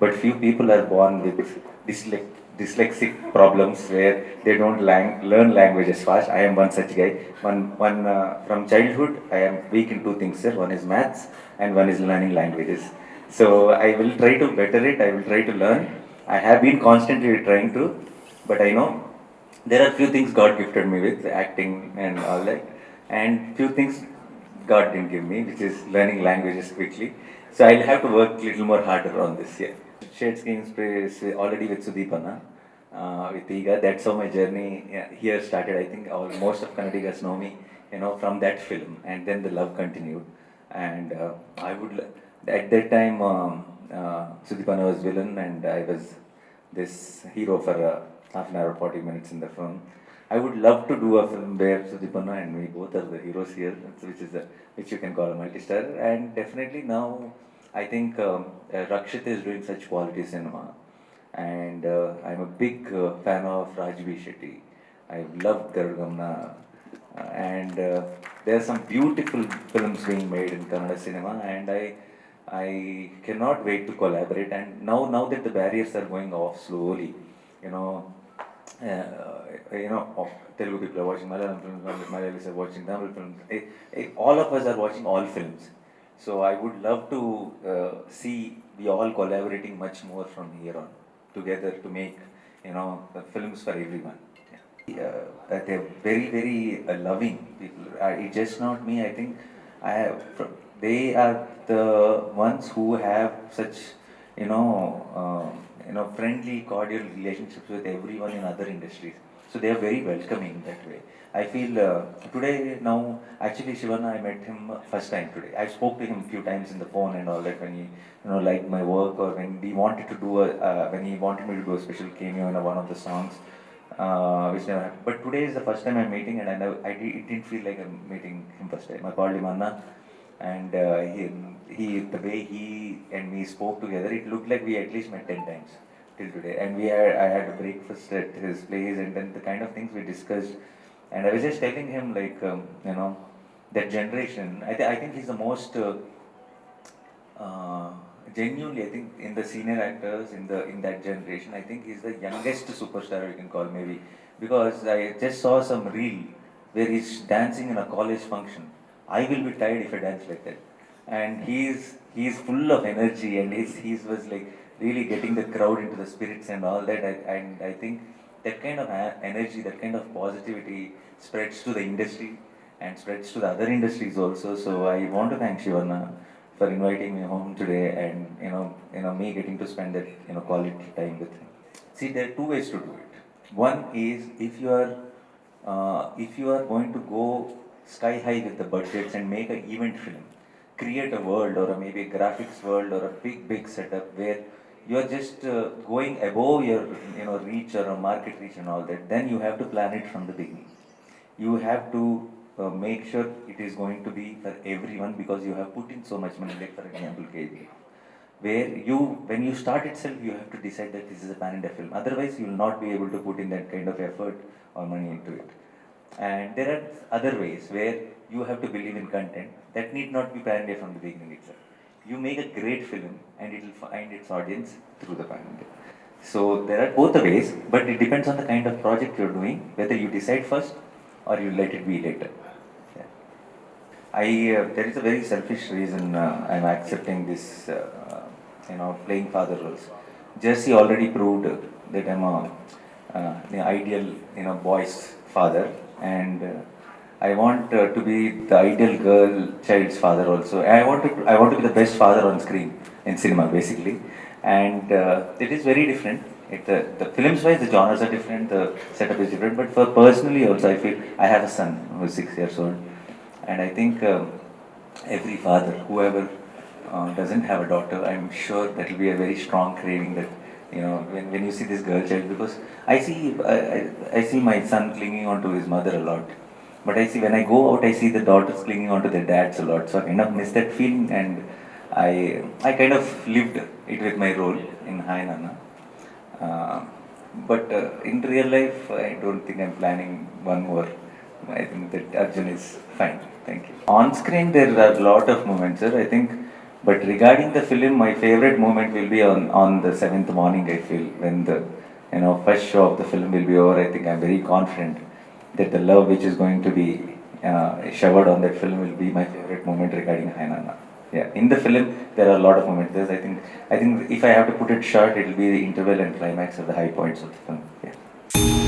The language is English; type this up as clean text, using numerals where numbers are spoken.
but few people are born with dyslexic problems where they don't learn languages fast. I am one such guy. From childhood, I am weak in two things, sir. One is maths and one is learning languages. So I will try to better it. I will try to learn. I have been constantly trying to, but I know there are few things God gifted me with, acting and all that, and few things God didn't give me, which is learning languages quickly. So I'll have to work a little more harder on this year. Shade Skiing Spray is already with Sudeepana, with Iga. That's how my journey here started. I think most of Kannadigas know me, from that film, and then the love continued. And I would, at that time, Sudeepana was villain, and I was this hero for half an hour, 40 minutes in the film. I would love to do a film where Sudeepana and me both are the heroes here, which you can call a multi-star. And definitely now, I think Rakshit is doing such quality cinema, and I'm a big fan of Rajvi Shetty. I love Garugamna, and there are some beautiful films being made in Kannada cinema, and I cannot wait to collaborate. And now that the barriers are going off slowly, you know, Telugu people are watching Malayalam films, Malayalis are watching Tamil films. All of us are watching all films. So I would love to see we all collaborating much more from here on together to make, films for everyone. They're very, very loving people. It's just not me. I think I have, they are the ones who have such, friendly, cordial relationships with everyone in other industries. So they are very welcoming that way. I feel today now, actually Shivana, I met him first time today. I spoke to him a few times in the phone and all that when he, liked my work, or when he wanted to do when he wanted me to do a special cameo in one of the songs. Which never happened. But today is the first time I'm meeting, and it didn't feel like I'm meeting him first time. I called him Anna, and the way he and me spoke together, it looked like we at least met 10 times till today. And I had a breakfast at his place, and then the kind of things we discussed. And I was just telling him, like, that generation, I think he's the most genuinely, I think in the senior actors in that generation, I think he's the youngest superstar we can call, maybe, because I just saw some reel where he's dancing in a college function. I will be tired if I dance like that, and he's full of energy, and he was like really getting the crowd into the spirits and all that. And I think that kind of energy, that kind of positivity spreads to the industry and spreads to the other industries also. So I want to thank Shivana for inviting me home today, and me getting to spend that quality time with him. See, there are two ways to do it. One is if you are going to go sky high with the budgets and make an event film, create a world, or maybe a graphics world, or a big setup where you are just going above your reach or a market reach and all that, then you have to plan it from the beginning. You have to make sure it is going to be for everyone, because you have put in so much money. Like for example, KG, where when you start itself, you have to decide that this is a pan-India film. Otherwise, you will not be able to put in that kind of effort or money into it. And there are other ways where you have to believe in content that need not be pan-India from the beginning itself. You make a great film, and it will find its audience through the pan-India. So there are both the ways, but it depends on the kind of project you're doing, whether you decide first or you let it be later. Yeah. There is a very selfish reason I'm accepting this, playing father roles. Jesse already proved that I'm the ideal, boy's father, and I want to be the ideal girl child's father also. I want to be the best father on screen in cinema, basically, and it is very different. The films wise, the genres are different, the setup is different, but for personally also, I feel I have a son who is 6 years old, and I think every father, whoever doesn't have a daughter, I'm sure that will be a very strong craving that, when you see this girl child, because I see my son clinging on to his mother a lot. But I see when I go out, I see the daughters clinging on to their dads a lot. So I kind of miss that feeling, and I kind of lived it with my role in Hi Nanna. But in real life, I don't think I'm planning one more. I think that Arjun is fine. Thank you. On screen, there are a lot of moments, sir. I think But regarding the film, my favorite moment will be on the seventh morning. I feel when the first show of the film will be over. I think I'm very confident that the love which is going to be showered on that film will be my favorite moment regarding Nana. Yeah, in the film there are a lot of moments. I think if I have to put it short, it will be the interval and climax of the high points of the film. Yeah.